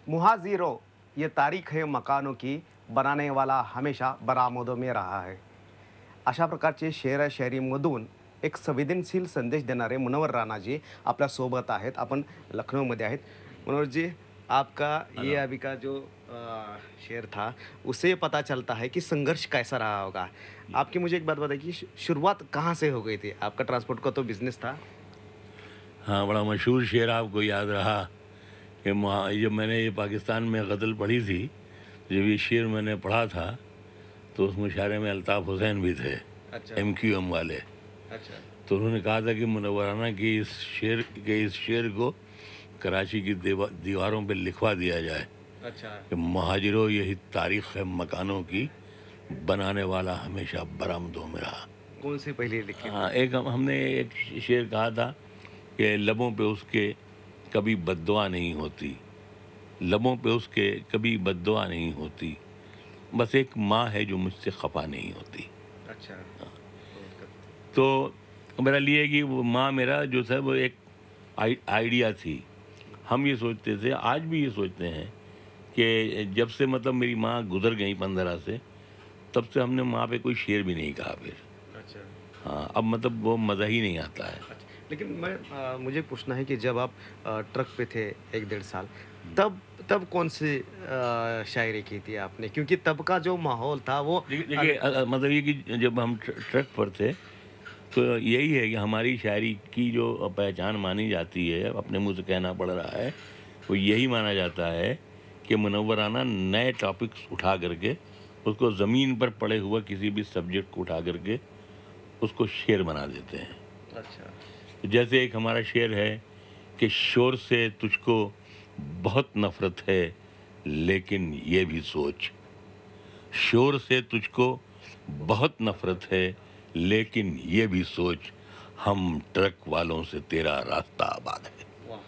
मुहाजिरों, ये तारीख है मकानों की, बनाने वाला हमेशा बरामदों में रहा है. अशा प्रकारचे शेर शायरीमधून एक संवेदनशील संदेश देणारे मुनव्वर राणाजी आपल्या सोबत आहेत. आपण लखनऊमध्ये आहेत. मुनव्वर जी, आपका ये हेलो। अभी का जो शेर था, उससे ये पता चलता है कि संघर्ष कैसा रहा होगा. जी। आपकी मुझे एक बात बताइए कि शुरुआत कहाँ से हो गई थी? आपका ट्रांसपोर्ट का तो बिज़नेस था. हाँ, बड़ा मशहूर शेर आपको याद रहा कि जब मैंने ये पाकिस्तान में गज़ल पढ़ी थी, जब ये शेर मैंने पढ़ा था, तो उस मुशायरे में अल्ताफ़ हुसैन भी थे, अच्छा, MQM वाले. अच्छा, तो उन्होंने कहा था कि मुनव्वर राना की इस शेर को कराची की दीवारों पे लिखवा दिया जाए अच्छा. कि महाजिरों, यही तारीख़ है मकानों की, बनाने वाला हमेशा बरामदों में रहा. कौन सी पहली लिखी थी? हाँ, हमने एक शेर कहा था कि लबों पे उसके कभी बद्दुआ नहीं होती, लबों पे उसके कभी बद्दुआ नहीं होती, बस एक माँ है जो मुझसे खफा नहीं होती. अच्छा. तो मेरा लिए कि वो माँ मेरा जो था वो एक आइडिया थी. हम ये सोचते थे, आज भी ये सोचते हैं कि जब से मतलब मेरी माँ गुजर गई 15 से, तब से हमने माँ पे कोई शेर भी नहीं कहा फिर. अच्छा. हाँ, अब मतलब वो मज़ा ही नहीं आता है. अच्छा, लेकिन मुझे पूछना है कि जब आप ट्रक पे थे 1 डेढ़ साल, तब तब कौन सी शायरी की थी आपने? क्योंकि तब का जो माहौल था वो देखिए मतलब ये कि जब हम ट्रक पर थे, तो यही है कि हमारी शायरी की जो पहचान मानी जाती है, अपने मुंह से कहना पड़ रहा है, वो यही माना जाता है कि मुनव्वर राना नए टॉपिक्स उठा करके उसको ज़मीन पर पड़े हुए किसी भी सब्जेक्ट को उठा करके उसको शेर बना देते हैं. अच्छा. जैसे एक हमारा शेर है कि शोर से तुझको बहुत नफ़रत है, लेकिन ये भी सोच, शोर से तुझको बहुत नफ़रत है, लेकिन ये भी सोच, हम ट्रक वालों से तेरा रास्ता आबाद है. वाह,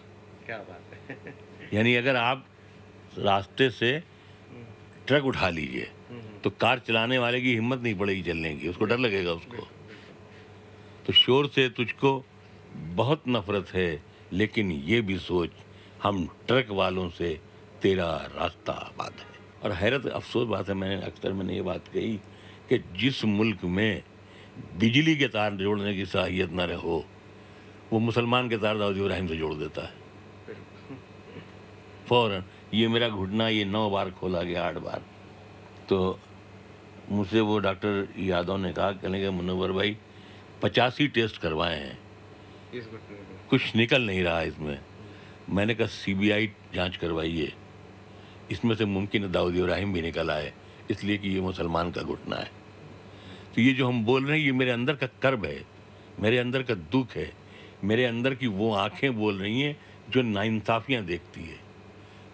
क्या बात है. यानी अगर आप रास्ते से ट्रक उठा लीजिए तो कार चलाने वाले की हिम्मत नहीं पड़ेगी चलने की, उसको डर लगेगा उसको. तो शोर से तुझको बहुत नफ़रत है, लेकिन ये भी सोच, हम ट्रक वालों से तेरा रास्ता आबाद है. और हैरत अफसोस बात है, मैंने ये बात कही कि जिस मुल्क में बिजली के तार जोड़ने की साहियत न हो, वो मुसलमान के तार दाऊद इब्राहिम से जोड़ देता है फ़ौरन. ये मेरा घुटना ये 9 बार खोला गया, 8 बार. तो मुझसे वो डॉक्टर यादव ने कहा, कहने के मुनव्वर भाई 85 टेस्ट करवाए हैं, इस घटने में कुछ निकल नहीं रहा इसमें. मैंने कहा CBI जांच करवाइए, इसमें से मुमकिन है दाऊद इब्राहिम भी निकल आए, इसलिए कि ये मुसलमान का घुटना है. तो ये जो हम बोल रहे हैं, ये मेरे अंदर का कर्ब है, मेरे अंदर का दुख है, मेरे अंदर की वो आंखें बोल रही हैं जो नाइंसाफ़ियाँ देखती है.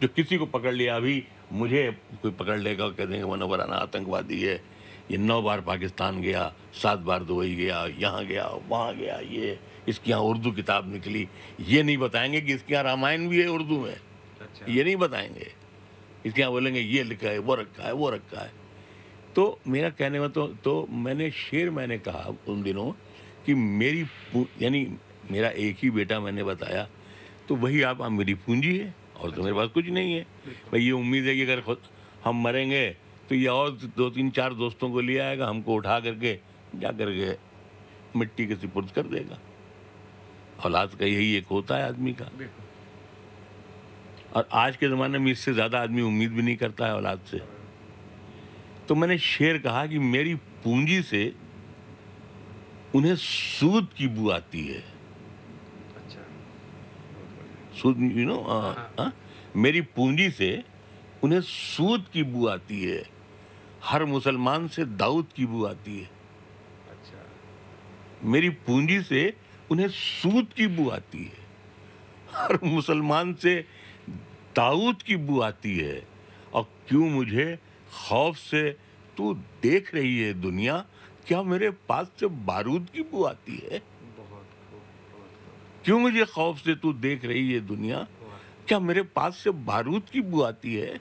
जो किसी को पकड़ लिया, अभी मुझे कोई पकड़ लेगा और कह देंगे मुनव्वर राना आतंकवादी है, ये 9 बार पाकिस्तान गया, 7 बार दुबई गया, यहाँ गया, वहाँ गया, ये इसकी यहाँ उर्दू किताब निकली. ये नहीं बताएंगे कि इसके यहाँ रामायण भी है उर्दू में, अच्छा. ये नहीं बताएंगे. इसके यहाँ बोलेंगे ये लिखा है, वो रखा है, वो रखा है. तो मेरा कहने में तो मैंने कहा उन दिनों कि यानी मेरा एक ही बेटा मैंने बताया, तो वही आप मेरी पूंजी है, और तो मेरे पास कुछ नहीं है. भाई ये उम्मीद है कि अगर हम मरेंगे तो ये और 2-3-4 दोस्तों को ले आएगा, हमको उठा करके जा करके मिट्टी के सुपुर्द कर देगा. औलाद का यही एक होता है आदमी का. बिल्कुल. और आज के ज़माने में इससे ज़्यादा आदमी उम्मीद भी नहीं करता है औलाद से. तो मैंने शेर कहा कि मेरी पूंजी से उन्हें सूद की बू आती है. अच्छा. सूद, मेरी पूंजी से उन्हें सूद की बू आती है, हर मुसलमान से दाऊद की बू आती है. अच्छा. मेरी पूंजी से उन्हें सूद की बू आती है, हर मुसलमान से दाऊद की बू आती है. और क्यों मुझे खौफ से तू देख रही है दुनिया, क्या मेरे पास से बारूद की बू आती है. बहुत खूब, बहुत खूब. क्यों मुझे खौफ से तू देख रही है दुनिया, क्या मेरे पास से बारूद की बू आती है.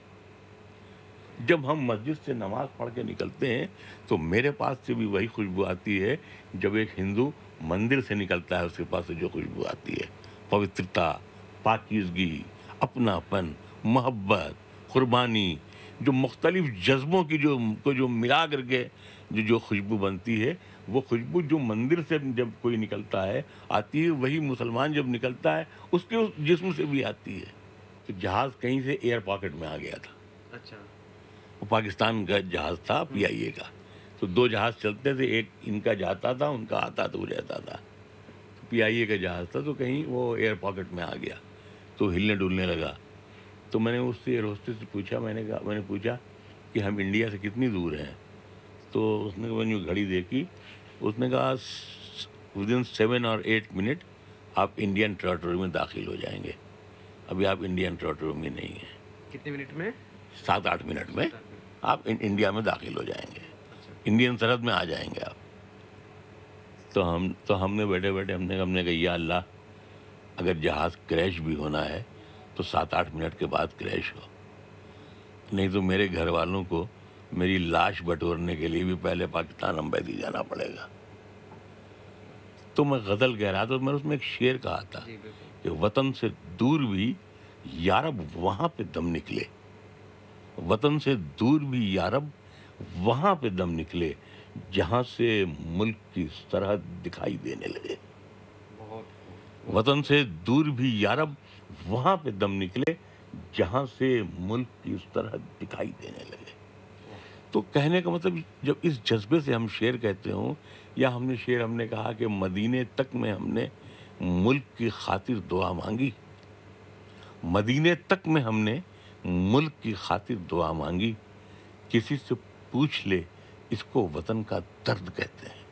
जब हम मस्जिद से नमाज पढ़ के निकलते हैं तो मेरे पास से भी वही खुशबू आती है जब एक हिंदू मंदिर से निकलता है, उसके पास से जो खुशबू आती है. पवित्रता, पाकीज़गी, अपनापन, محبت, قربانی, جو مختلف جذبوں کی جو ملا کر کے جو خوشبو بنتی ہے, وہ خوشبو جو مندر سے جب کوئی نکلتا ہے آتی ہے, وہی مسلمان جب نکلتا ہے اس کے اس جسم سے بھی آتی ہے. تو جہاز کہیں سے ایئر پاکٹ میں آ گیا تھا. اچھا. وہ پاکستان کا جہاز تھا, پی آئی اے کا. تو 2 جہاز چلتے تھے, ایک ان کا جاتا تھا, ان کا آتا تو وہ رہتا تھا. پی آئی اے کا جہاز تھا, تو کہیں وہ ایئر پاکٹ میں آ گیا تو ہلنے ڈلنے لگا. تو میں نے اس سے ایئر ہوسٹس سے پوچھا, میں نے پوچھا کہ ہم انڈیا سے کتنی دور ہیں؟ تو اس نے, میں نے گھڑی دیکھی, اس نے کہا ودن 7 اور 8 منٹ آپ انڈین ٹریٹوری میں داخل ہو جائیں گے. ابھی آپ انڈین ٹریٹوری میں نہیں ہیں. کتنے منٹ میں؟ 7-8 منٹ میں آپ انڈیا میں داخل ہو جائیں گے, انڈین سرحد میں آ جائیں گے آپ. تو ہم نے بیٹھے بیٹھے ہم نے کہا یا اللہ, اگر جہاز کریش بھی ہونا ہے تو 7-8 منٹ کے بعد کریش ہو, نہیں تو میرے گھر والوں کو میری لاش بٹورنے کے لیے بھی پہلے پاکستان امبیدی جانا پڑے گا. تو میں غزل کہہ رہا تھا, میں نے اس میں ایک شعر کہا تھا کہ وطن سے دور بھی یارب وہاں پہ دم نکلے, وطن سے دور بھی یارب وہاں پہ دم نکلے, جہاں سے ملک کی سرحد دکھائی دینے لگے. وطن سے دور بھی یارب وہاں پہ دم نکلے, جہاں سے ملک کی سرحد دکھائی دینے لگے. تو کہنے کا مطلب, جب اس جذبے سے ہم شعر کہتے ہوں, یا ہم نے کہا کہ مدینے تک میں ہم نے ملک کی خاطر دعا مانگی, مدینے تک میں ہم نے ملک کی خاطر دعا مانگی, کسی سے پوچھ لے اس کو وطن کا درد کہتے ہیں.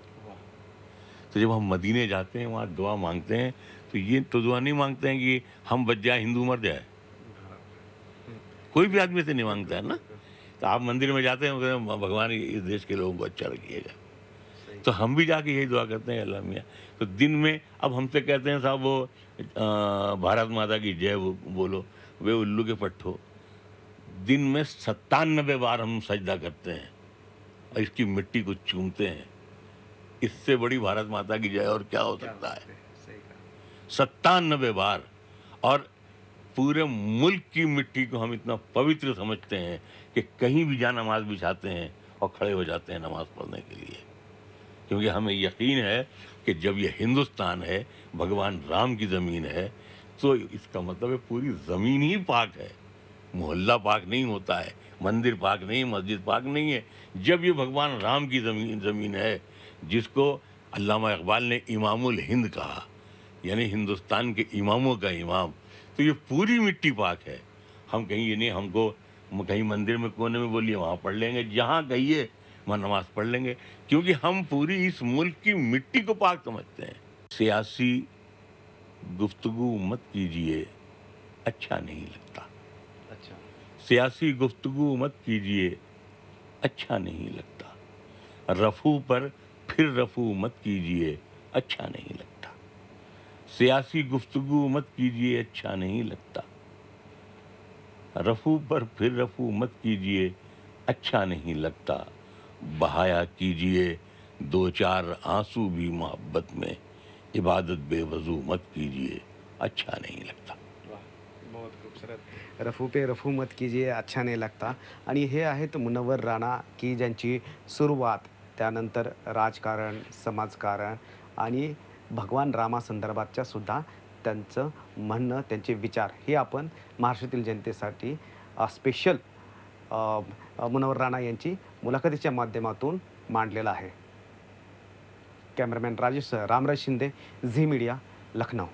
تو جب ہم مدینے جاتے ہیں, وہاں دعا مانگتے ہیں, تو یہ تو دعا نہیں مانگتے ہیں کہ ہم بچ جائیں, ہندو مر جائے. کوئی بھی آدمی سے نہیں مانگتا ہے نا. تو آپ مندر میں جاتے ہیں, بھگوان اس دیش کے لوگوں کو اچھا رکھیے گا. تو ہم بھی جا کے یہی دعا کرتے ہیں, اللہ میاں. تو دن میں اب ہم سے کہتے ہیں صاحب وہ بھارت ماتا کی جے بولو, وہ الو کے پٹھو. دن میں 97 بار ہم سجدہ کرتے ہیں اور اس کی مٹی کو چومتے ہیں. اس سے بڑی بھارت ماتا کی جے اور کیا ہو سکتا ہے؟ 97 بار. اور پورے ملک کی مٹی کو ہم اتنا پوتر سمجھتے ہیں کہ کہیں بھی جا نماز بچھاتے ہیں اور کھڑے ہو جاتے ہیں نماز پڑھنے کے لیے, کیونکہ ہمیں یقین ہے کہ جب یہ ہندوستان ہے, بھگوان رام کی زمین ہے, تو اس کا مطلب ہے پوری زمین ہی پاک ہے. محلہ پاک نہیں ہوتا ہے, مندر پاک نہیں, مسجد پاک نہیں ہے. جب یہ بھگوان رام کی زمین ہے, جس کو علامہ اقبال نے امام الہند کہا, یعنی ہندوستان کے اماموں کا امام, تو یہ پوری مٹی پاک ہے. ہم کہیں یہ نہیں, ہم کو کہیں مندر میں کونے میں بولیے وہاں پڑھ لیں گے, جہاں کہیے وہاں نماز پڑھ لیں گے, کیونکہ ہم پوری اس ملک کی مٹی کو پاک سمجھتے ہیں. سیاسی گفتگو مت کیجیے, اچھا نہیں لگتا. سیاسی گفتگو مت کیجیے, اچھا نہیں لگتا. رفو پر پھر رفو مت کیجیے, اچھا نہیں لگتا. سیاسی گفتگو مت کیجیے, اچھا نہیں لگتا. رفو پر پھر رفو مت کیجیے, اچھا نہیں لگتا. بہایا کیجیے 2-4 آنسو بھی محبت میں, عبادت بے وضو مت کیجیے, اچھا نہیں لگتا. बहुत खूपसरत. रफू पे रफू मत कीजिए, अच्छा नाही लगता. आणि हे आहेत मुनव्वर राणा की ज्यांची सुरुवात त्यानंतर राजकारण, समाजकारण आणि भगवान रामासंदर्भातच्या सुद्धा त्यांचं म्हणणं, त्यांचे विचार हे आपण महाराष्ट्रातील जनतेसाठी स्पेशल मुनव्वर राणा यांची मुलाखतीच्या माध्यमातून मांडलेलं आहे. कॅमेरामॅन राजेश रामराज शिंदे, झी मीडिया, लखनौ.